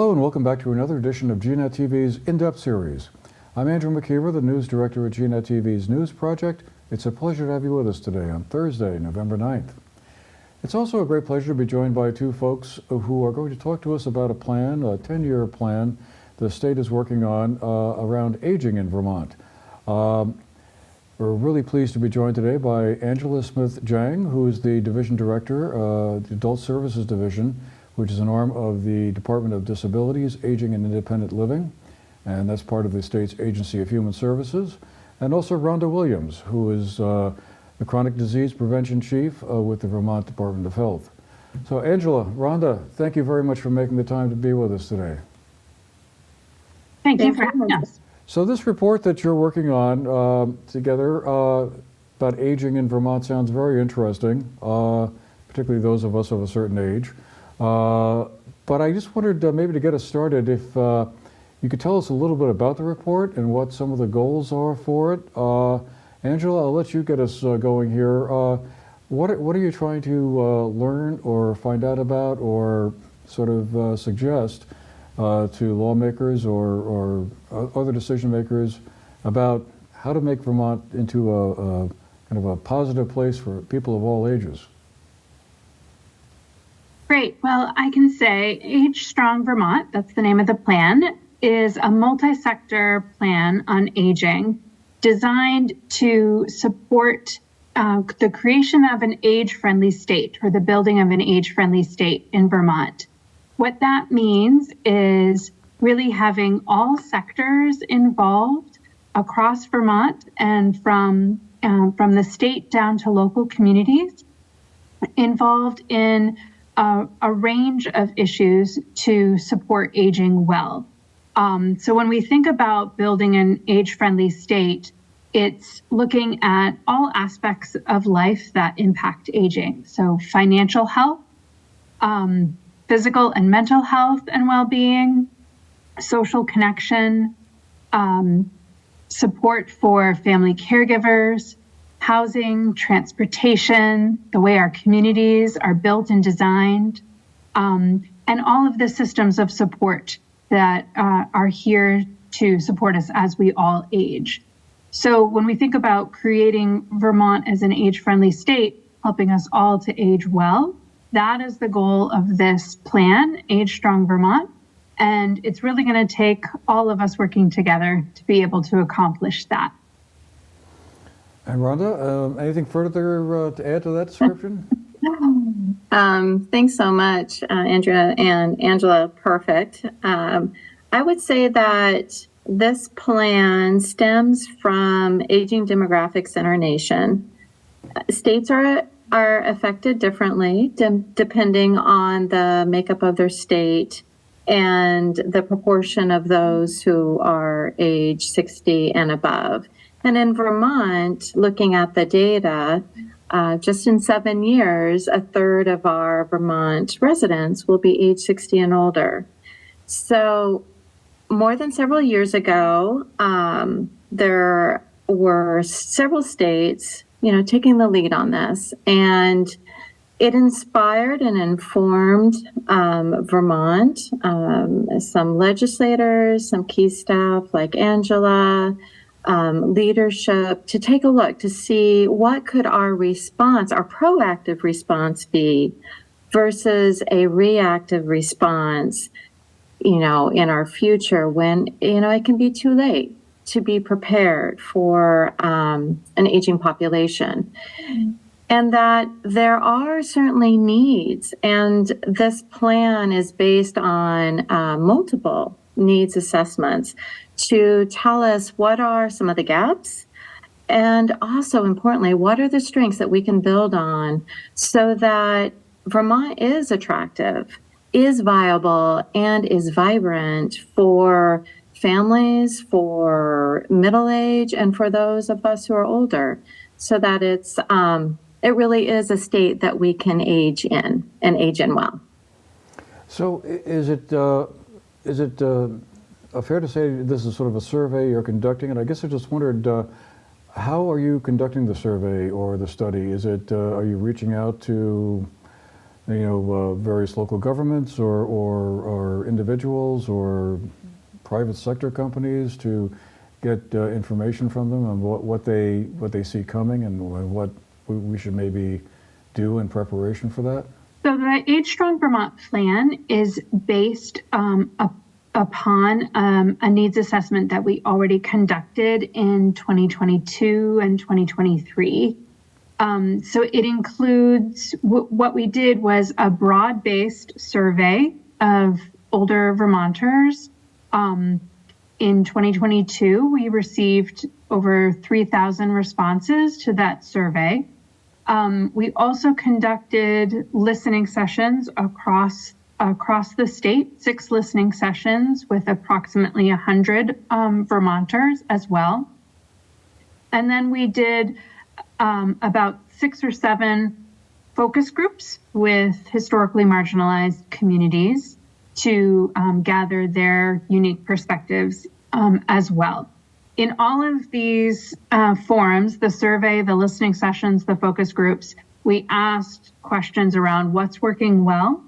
Hello and welcome back to another edition of GNAT-TV's In-Depth series. I'm Andrew McKeever, the news director at GNAT-TV's News Project. It's a pleasure to have you with us today on Thursday, November 9th. It's also a great pleasure to be joined by two folks who are going to talk to us about a plan, a 10-year plan the state is working on around aging in Vermont. We're really pleased to be joined today by Angela Smith-Jang, who is the Division Director, the Adult Services Division, which is an arm of the Department of Disabilities, Aging and Independent Living, and that's part of the state's Agency of Human Services, and also Rhonda Williams, who is the Chronic Disease Prevention Chief with the Vermont Department of Health. So Angela, Rhonda, thank you very much for making the time to be with us today. Thank you for having us. So this report that you're working on together about aging in Vermont sounds very interesting, particularly those of us of a certain age. But I just wondered maybe to get us started if you could tell us a little bit about the report and what some of the goals are for it. Angela, I'll let you get us going here. What are you trying to learn or find out about or sort of suggest to lawmakers or other decision makers about how to make Vermont into a kind of a positive place for people of all ages? Great. Well, I can say Age Strong Vermont, that's the name of the plan, is a multi-sector plan on aging designed to support the creation of an age-friendly state or the building of an age-friendly state in Vermont. What that means is really having all sectors involved across Vermont and from the state down to local communities involved in a range of issues to support aging well. So when we think about building an age-friendly state, it's looking at all aspects of life that impact aging. So financial health, physical and mental health and well-being, social connection, support for family caregivers, housing, transportation, the way our communities are built and designed, and all of the systems of support that are here to support us as we all age. So when we think about creating Vermont as an age-friendly state, helping us all to age well, that is the goal of this plan, Age Strong Vermont. And it's really going to take all of us working together to be able to accomplish that. And Rhonda, anything further to add to that description? Thanks so much, Andrea and Angela. Perfect. I would say that this plan stems from aging demographics in our nation. States are affected differently depending on the makeup of their state and the proportion of those who are age 60 and above. And in Vermont, looking at the data, just in 7 years, a third of our Vermont residents will be age 60 and older. So more than several years ago, there were several states, taking the lead on this. And it inspired and informed Vermont, some legislators, some key staff like Angela, leadership, to take a look to see what could our response, our proactive response be versus a reactive response, in our future when, it can be too late to be prepared for an aging population. Mm-hmm. And that there are certainly needs, and this plan is based on multiple needs assessments to tell us what are some of the gaps, and also importantly, what are the strengths that we can build on so that Vermont is attractive, is viable, and is vibrant for families, for middle age, and for those of us who are older, so that it really is a state that we can age in and age in well. So is it fair to say this is sort of a survey you're conducting? And I guess I just wondered, how are you conducting the survey or the study? Is it, are you reaching out to various local governments or individuals or private sector companies to get information from them on what they see coming and what we should maybe do in preparation for that? So the Age Strong Vermont plan is based upon a needs assessment that we already conducted in 2022 and 2023. So it includes, what we did was a broad-based survey of older Vermonters. In 2022, we received over 3,000 responses to that survey. We also conducted listening sessions across the state, 6 listening sessions with approximately 100 Vermonters as well. And then we did about 6 or 7 focus groups with historically marginalized communities to gather their unique perspectives as well. In all of these forums, the survey, the listening sessions, the focus groups, we asked questions around what's working well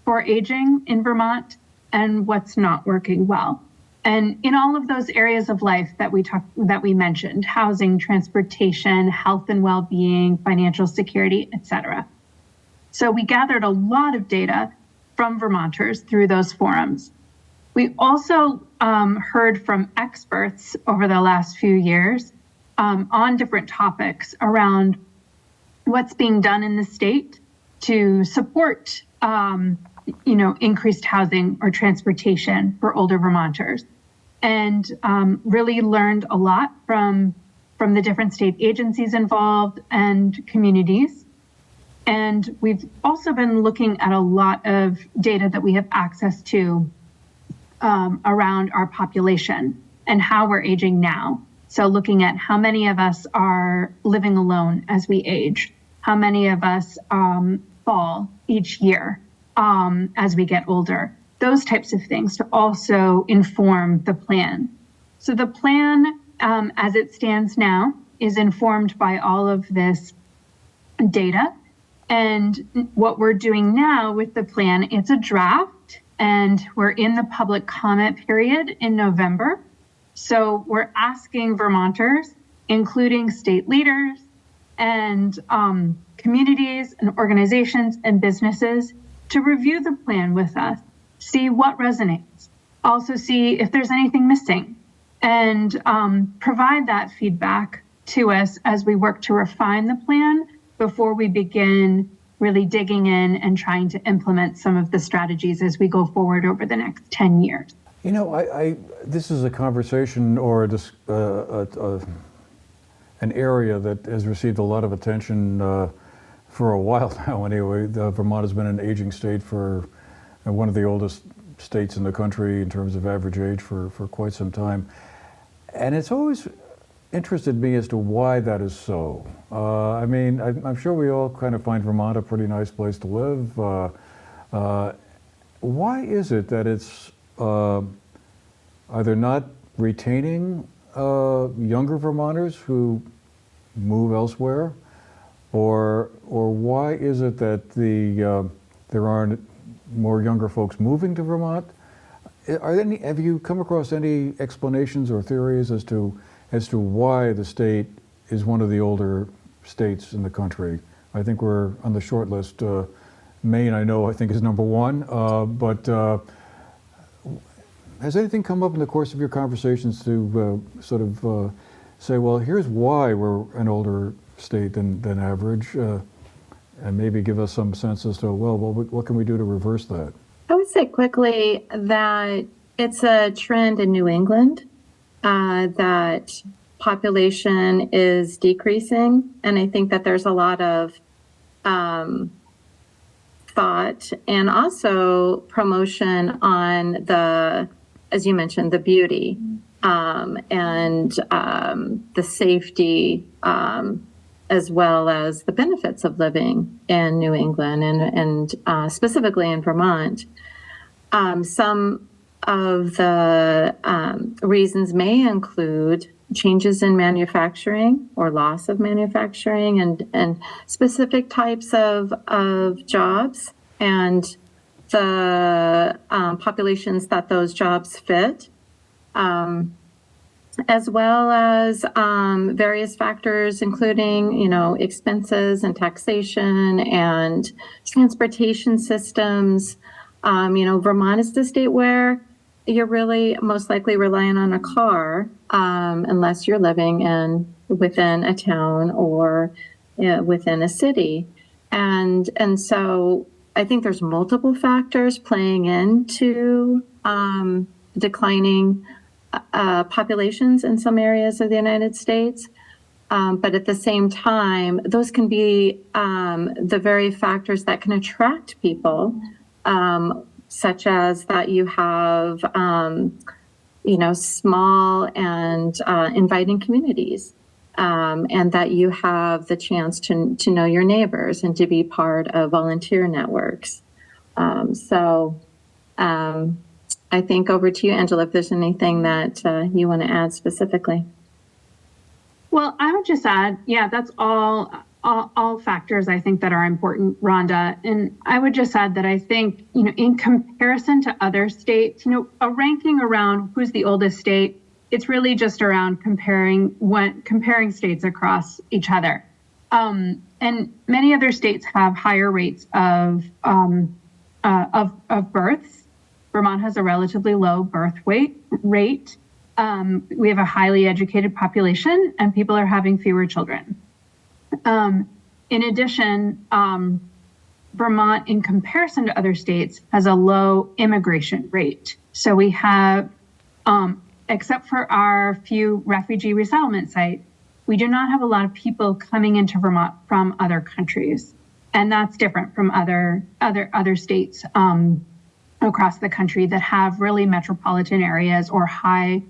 for aging in Vermont and what's not working well. And in all of those areas of life that we mentioned, housing, transportation, health and well-being, financial security, etc. So we gathered a lot of data from Vermonters through those forums. We also heard from experts over the last few years on different topics around what's being done in the state to support increased housing or transportation for older Vermonters, and really learned a lot from the different state agencies involved and communities. And we've also been looking at a lot of data that we have access to around our population and how we're aging now. So looking at how many of us are living alone as we age, how many of us fall each year as we get older, those types of things to also inform the plan. So the plan as it stands now is informed by all of this data. And what we're doing now with the plan, it's a draft, and we're in the public comment period in November. So we're asking Vermonters, including state leaders and communities and organizations and businesses, to review the plan with us, see what resonates, also see if there's anything missing, and provide that feedback to us as we work to refine the plan before we begin really digging in and trying to implement some of the strategies as we go forward over the next 10 years. You know, this is a conversation or an area that has received a lot of attention for a while now anyway. Vermont has been an aging state for one of the oldest states in the country in terms of average age for quite some time. And it's always interested me as to why that is so. I mean, I'm sure we all kind of find Vermont a pretty nice place to live. Why is it that it's either not retaining younger Vermonters who move elsewhere, or why is it that there aren't more younger folks moving to Vermont? Have you come across any explanations or theories as to why the state is one of the older states in the country? I think we're on the short list. Maine, I think, is number 1. But has anything come up in the course of your conversations to sort of say, well, here's why we're an older state than average, and maybe give us some sense as to, well, what can we do to reverse that? I would say quickly that it's a trend in New England that population is decreasing. And I think that there's a lot of thought and also promotion on the, as you mentioned, the beauty and the safety, as well as the benefits of living in New England and specifically in Vermont. Some of the reasons may include changes in manufacturing or loss of manufacturing and specific types of jobs and the populations that those jobs fit, as well as various factors, including, expenses and taxation and transportation systems. Vermont is the state where you're really most likely relying on a car, unless you're living within a town or within a city. And so I think there's multiple factors playing into declining populations in some areas of the United States. But at the same time, those can be the very factors that can attract people, such as that you have, small and inviting communities, and that you have the chance to know your neighbors and to be part of volunteer networks. I think over to you, Angela, if there's anything that you want to add specifically. Well, I would just add, that's all factors I think that are important, Rhonda. And I would just add that I think, in comparison to other states, a ranking around who's the oldest state, it's really just around comparing states across each other. And many other states have higher rates of births. Vermont has a relatively low birth rate. We have a highly educated population, and people are having fewer children. In addition, Vermont, in comparison to other states, has a low immigration rate. So we have, except for our few refugee resettlement sites, we do not have a lot of people coming into Vermont from other countries. And that's different from other states across the country that have really metropolitan areas or high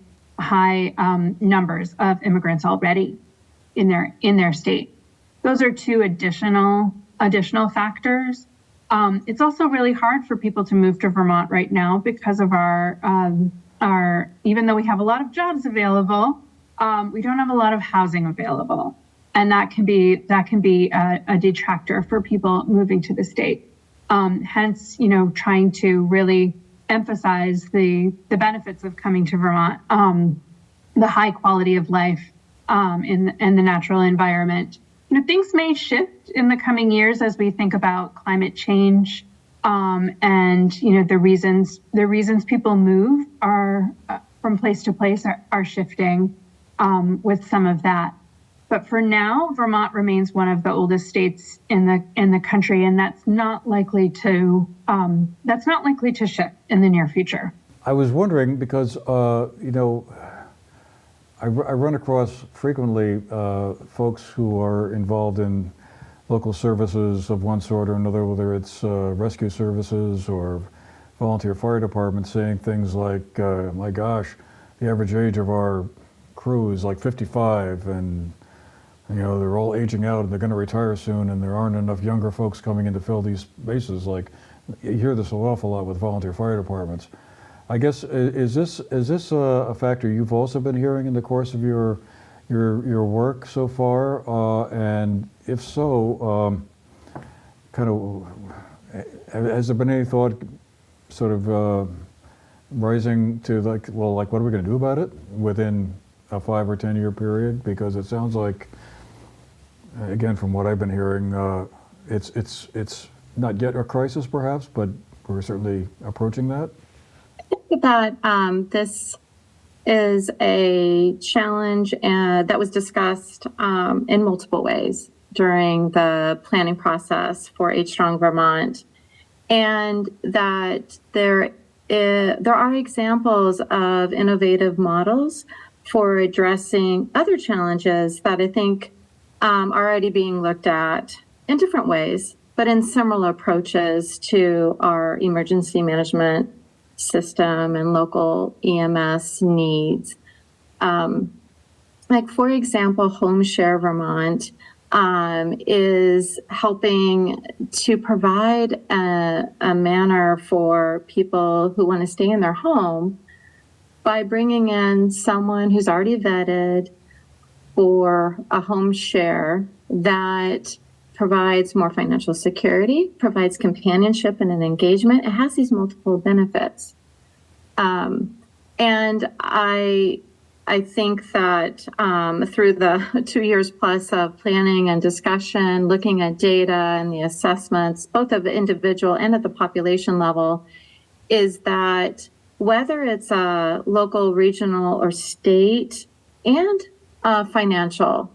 numbers of immigrants already in their state. Those are two additional factors. It's also really hard for people to move to Vermont right now because of our even though we have a lot of jobs available, we don't have a lot of housing available, and that can be a detractor for people moving to the state. Hence, trying to really emphasize the benefits of coming to Vermont, the high quality of life in the natural environment. Things may shift in the coming years as we think about climate change, and the reasons people move are from place to place are shifting with some of that. But for now, Vermont remains one of the oldest states in the country, and that's not likely to shift in the near future. I was wondering because I run across frequently folks who are involved in local services of one sort or another, whether it's rescue services or volunteer fire departments, saying things like, "My gosh, the average age of our crew is like 55, and they're all aging out and they're going to retire soon, and there aren't enough younger folks coming in to fill these spaces." Like, you hear this an awful lot with volunteer fire departments. I guess, is this a factor you've also been hearing in the course of your work so far? And if so, has there been any thought sort of rising to what are we going to do about it within a 5 or 10 year period? Because it sounds like, again, from what I've been hearing, it's not yet a crisis perhaps, but we're certainly approaching that. I think that this is a challenge that was discussed in multiple ways during the planning process for Age Strong Vermont, and that there are examples of innovative models for addressing other challenges that I think are already being looked at in different ways, but in similar approaches to our emergency management system and local EMS needs. Like, for example, Home Share Vermont is helping to provide a manner for people who want to stay in their home by bringing in someone who's already vetted for a home share that provides more financial security, provides companionship and an engagement. It has these multiple benefits. And I think that through the 2 years plus of planning and discussion, looking at data and the assessments, both of the individual and at the population level, is that whether it's a local, regional, or state, and financial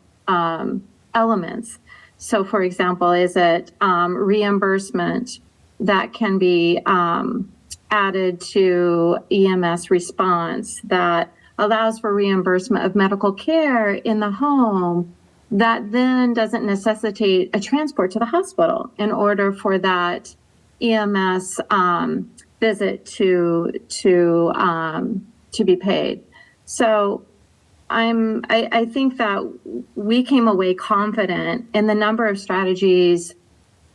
elements. So, for example, is it reimbursement that can be added to EMS response that allows for reimbursement of medical care in the home that then doesn't necessitate a transport to the hospital in order for that EMS visit to be paid. So I think that we came away confident in the number of strategies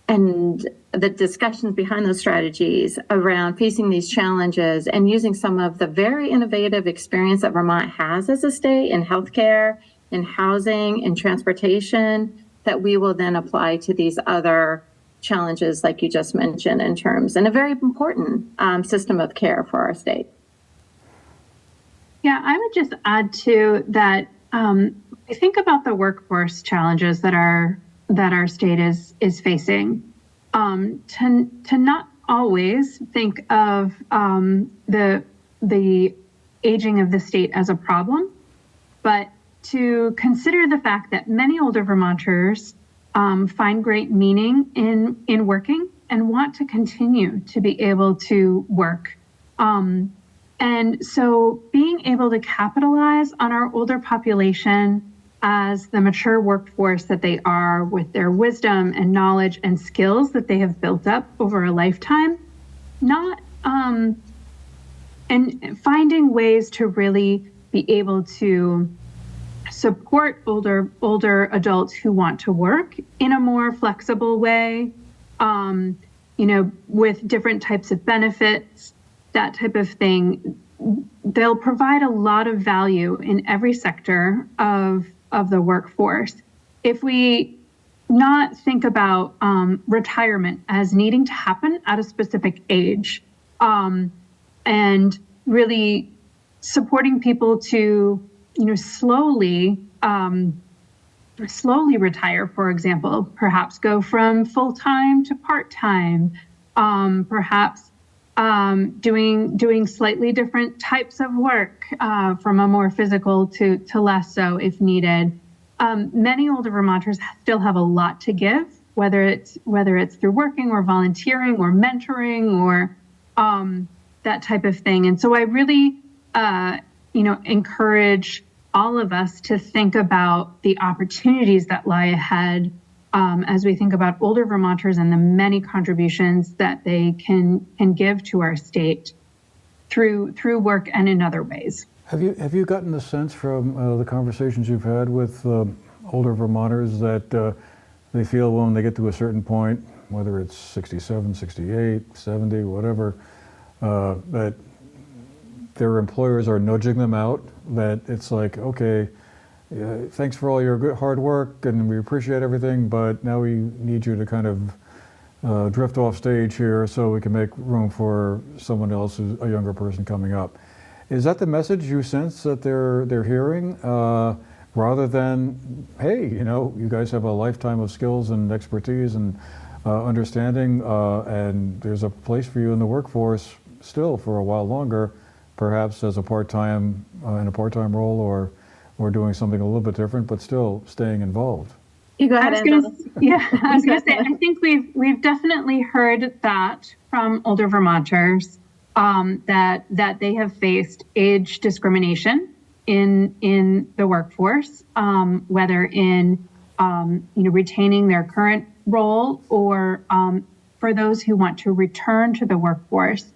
and the discussions behind those strategies around facing these challenges and using some of the very innovative experience that Vermont has as a state in healthcare, in housing, in transportation, that we will then apply to these other challenges like you just mentioned in terms, and a very important system of care for our state. Yeah, I would just add to that. I think about the workforce challenges that our state is facing. To not always think of the aging of the state as a problem, but to consider the fact that many older Vermonters find great meaning in working and want to continue to be able to work. And so being able to capitalize on our older population as the mature workforce that they are, with their wisdom and knowledge and skills that they have built up over a lifetime, and finding ways to really be able to support older adults who want to work in a more flexible way, with different types of benefits, that type of thing. They'll provide a lot of value in every sector of the workforce. If we not think about retirement as needing to happen at a specific age, and really supporting people to, slowly retire, for example, perhaps go from full-time to part-time, perhaps doing slightly different types of work, from a more physical to less so if needed. Many older Vermonters still have a lot to give, whether it's through working or volunteering or mentoring or that type of thing. And so I really, encourage all of us to think about the opportunities that lie ahead, as we think about older Vermonters and the many contributions that they can give to our state through work and in other ways. Have you gotten the sense from the conversations you've had with older Vermonters that they feel when they get to a certain point, whether it's 67, 68, 70, whatever, that their employers are nudging them out, that it's like, okay, thanks for all your good hard work and we appreciate everything, but now we need you to kind of drift off stage here so we can make room for someone else, who's a younger person coming up. Is that the message you sense that they're hearing, rather than, hey, you guys have a lifetime of skills and expertise and understanding, and there's a place for you in the workforce still for a while longer, perhaps as a part-time, in a part-time role, or doing something a little bit different, but still staying involved? You go ahead, Angela. I was going to say, I think we've definitely heard that from older Vermonters, that they have faced age discrimination in the workforce, whether in retaining their current role or for those who want to return to the workforce,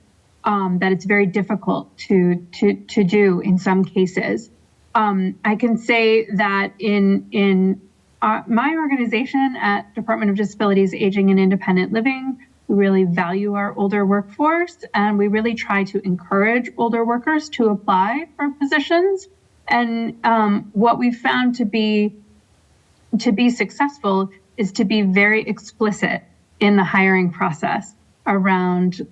that it's very difficult to do in some cases. I can say that in my organization at Department of Disabilities, Aging and Independent Living, we really value our older workforce, and we really try to encourage older workers to apply for positions. And what we've found to be successful is to be very explicit in the hiring process around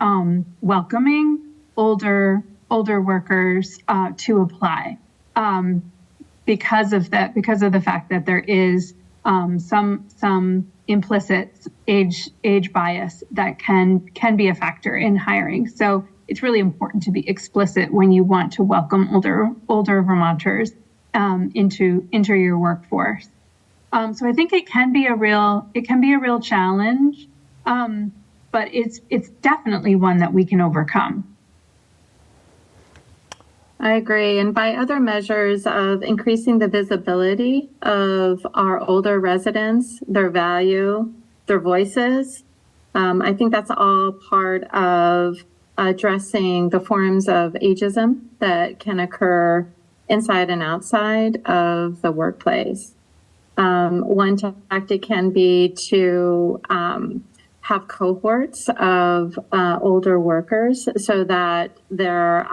welcoming older workers to apply, because of the fact that there is some implicit age bias that can be a factor in hiring. So it's really important to be explicit when you want to welcome older Vermonters into your workforce. So I think it can be a real challenge, but it's definitely one that we can overcome. I agree. And by other measures of increasing the visibility of our older residents, their value, their voices, I think that's all part of addressing the forms of ageism that can occur inside and outside of the workplace. One tactic can be to have cohorts of older workers so that there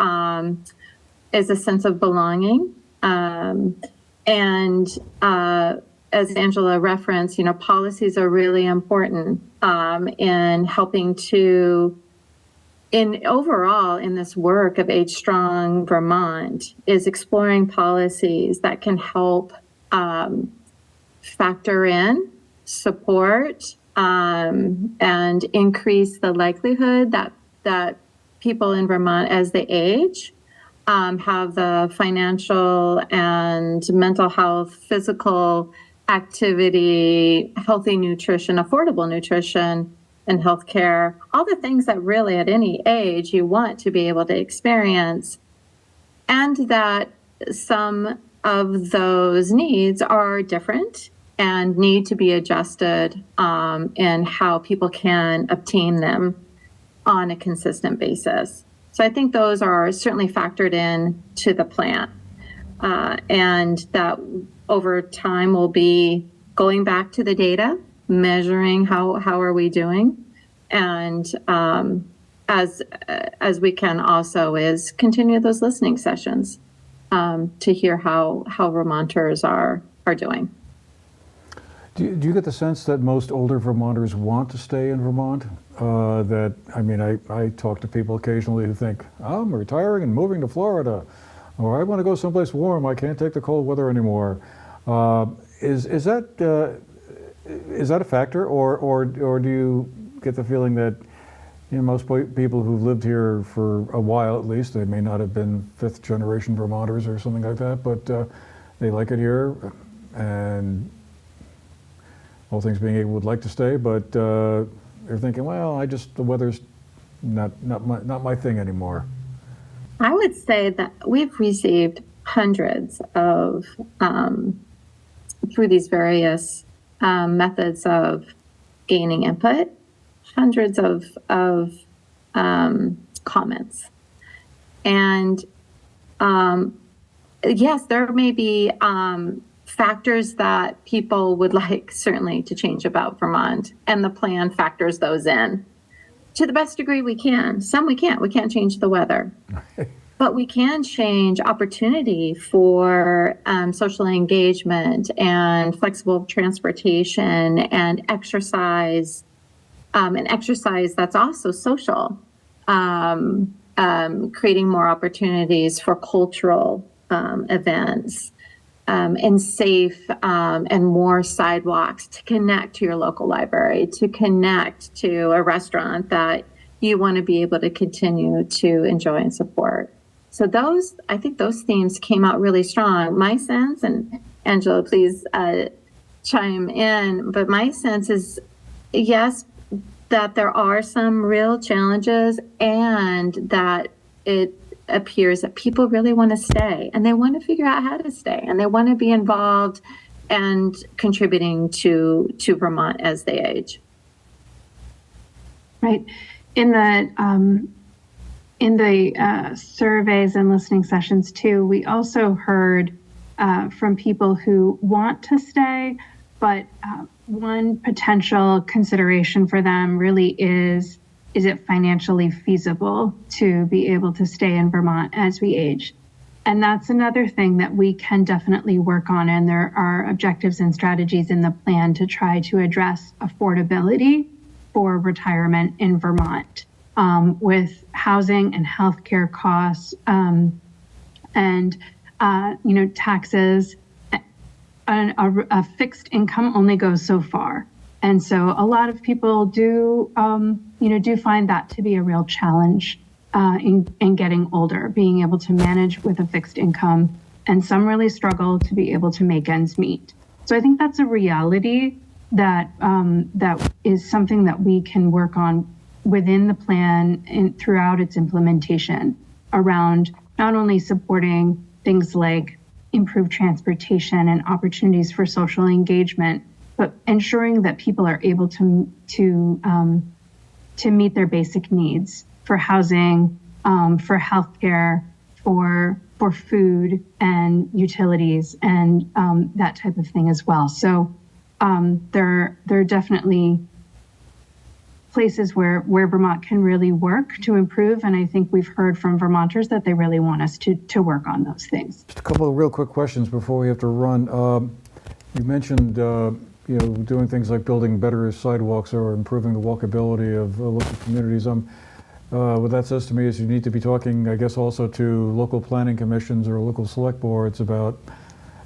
is a sense of belonging. And as Angela referenced, policies are really important in helping to, overall in this work of Age Strong Vermont, is exploring policies that can help factor in, support, and increase the likelihood that people in Vermont, as they age, have the financial and mental health, physical activity, healthy nutrition, affordable nutrition, and healthcare, all the things that really at any age you want to be able to experience, and that some of those needs are different and need to be adjusted in how people can obtain them on a consistent basis. So I think those are certainly factored in to the plan, and that over time we'll be going back to the data, measuring how are we doing, and as we can also is continue those listening sessions to hear how Vermonters are doing. Do you get the sense that most older Vermonters want to stay in Vermont? I talk to people occasionally who think, I'm retiring and moving to Florida, or I want to go someplace warm, I can't take the cold weather anymore. Is that a factor, or do you get the feeling that most people who've lived here for a while at least, they may not have been fifth generation Vermonters or something like that, but they like it here, and all things being equal would like to stay, but they're thinking, well, the weather's not my thing anymore. I would say that we've received hundreds of, through these various methods of gaining input, hundreds of comments. And yes, there may be factors that people would like certainly to change about Vermont, and the plan factors those in to the best degree we can. Some we can't. We can't change the weather, but we can change opportunity for social engagement and flexible transportation and exercise that's also social, creating more opportunities for cultural events. And safe and more sidewalks to connect to your local library, to connect to a restaurant that you want to be able to continue to enjoy and support. So I think those themes came out really strong. My sense, and Angela, please chime in, but my sense is, yes, that there are some real challenges, and that it appears that people really want to stay, and they want to figure out how to stay, and they want to be involved and contributing to Vermont as they age. Right. In the surveys and listening sessions too, we also heard from people who want to stay, but one potential consideration for them really is it financially feasible to be able to stay in Vermont as we age? And that's another thing that we can definitely work on. And there are objectives and strategies in the plan to try to address affordability for retirement in Vermont, with housing and healthcare costs, and taxes. A fixed income only goes so far. And so a lot of people do find that to be a real challenge in getting older, being able to manage with a fixed income. And some really struggle to be able to make ends meet. So I think that's a reality that is something that we can work on within the plan and throughout its implementation, around not only supporting things like improved transportation and opportunities for social engagement, but ensuring that people are able to meet their basic needs for housing, for healthcare, for food and utilities, and that type of thing as well. So there are definitely places where Vermont can really work to improve, and I think we've heard from Vermonters that they really want us to work on those things. Just a couple of real quick questions before we have to run. You mentioned doing things like building better sidewalks or improving the walkability of local communities. What that says to me is you need to be talking, I guess, also to local planning commissions or local select boards about,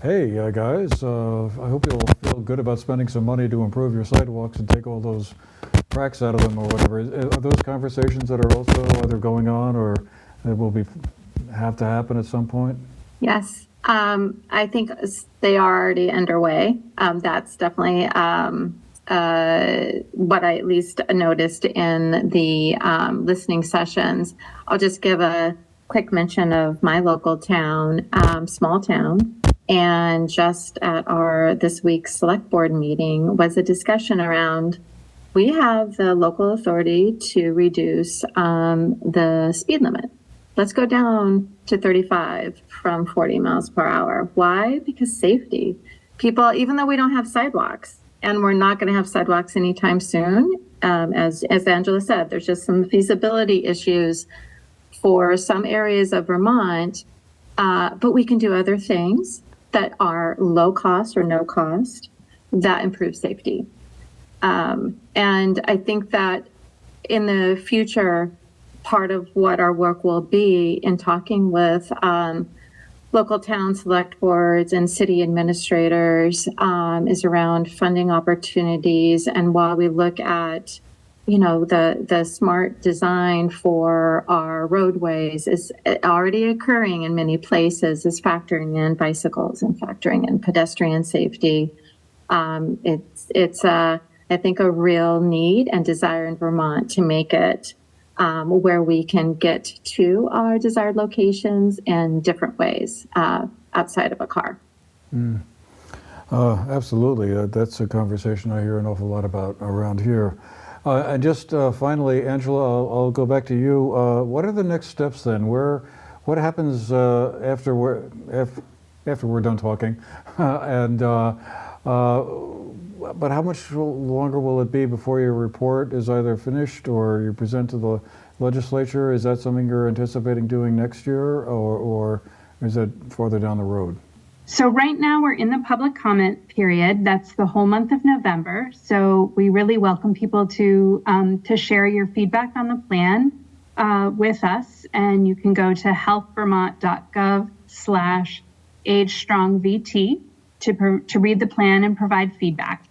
hey, guys, I hope you'll feel good about spending some money to improve your sidewalks and take all those cracks out of them or whatever. Are those conversations that are also either going on or that will have to happen at some point? Yes, I think they are already underway. That's definitely what I at least noticed in the listening sessions. I'll just give a quick mention of my local town, small town. And just at our this week's select board meeting was a discussion around, we have the local authority to reduce the speed limit. Let's go down to 35 from 40 miles per hour. Why? Because safety. People, even though we don't have sidewalks, and we're not going to have sidewalks anytime soon, as Angela said, there's just some feasibility issues for some areas of Vermont, but we can do other things that are low cost or no cost that improve safety. And I think that in the future, part of what our work will be in talking with local town select boards and city administrators is around funding opportunities. And while we look at, the smart design for our roadways is already occurring in many places, is factoring in bicycles and factoring in pedestrian safety. It's I think a real need and desire in Vermont to make it where we can get to our desired locations in different ways outside of a car. Absolutely. That's a conversation I hear an awful lot about around here. And just finally, Angela, I'll go back to you. What are the next steps then? What happens after we're done talking? But how much longer will it be before your report is either finished or you present to the legislature? Is that something you're anticipating doing next year, or is it farther down the road? So right now we're in the public comment period. That's the whole month of November. So we really welcome people to share your feedback on the plan with us. And you can go to healthvermont.gov/AgeStrongVT to read the plan and provide feedback.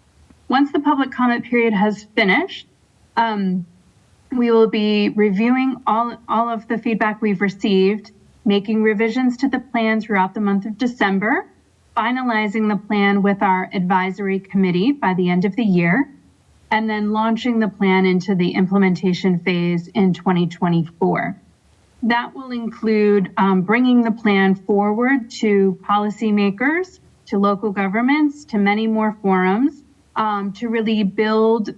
Once the public comment period has finished, we will be reviewing all of the feedback we've received, making revisions to the plan throughout the month of December, finalizing the plan with our advisory committee by the end of the year, and then launching the plan into the implementation phase in 2024. That will include bringing the plan forward to policymakers, to local governments, to many more forums, to really build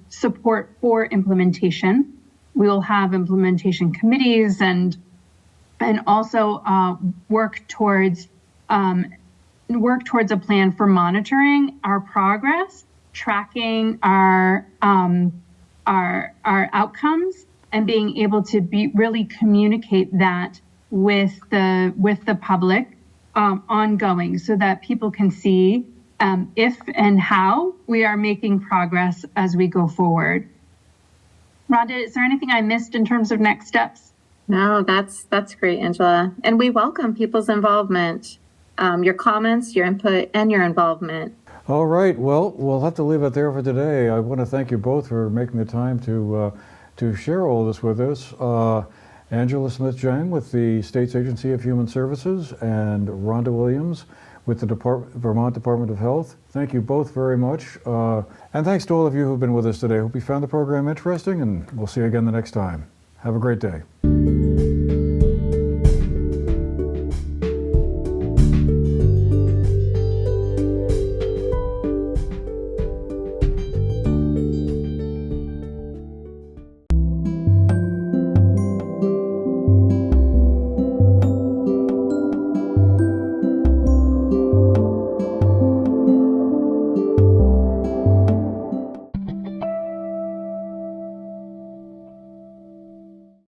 support for implementation. We'll have implementation committees and also work towards a plan for monitoring our progress, tracking our outcomes, and being able to really communicate that with the public ongoing, so that people can see if and how we are making progress as we go forward. Rhonda, is there anything I missed in terms of next steps? No, that's great, Angela. And we welcome people's involvement, your comments, your input, and your involvement. All right, well, we'll have to leave it there for today. I want to thank you both for making the time to share all this with us. Angela Smith-Jang with the State's Agency of Human Services and Rhonda Williams with the Vermont Department of Health. Thank you both very much. And thanks to all of you who've been with us today. Hope you found the program interesting, and we'll see you again the next time. Have a great day.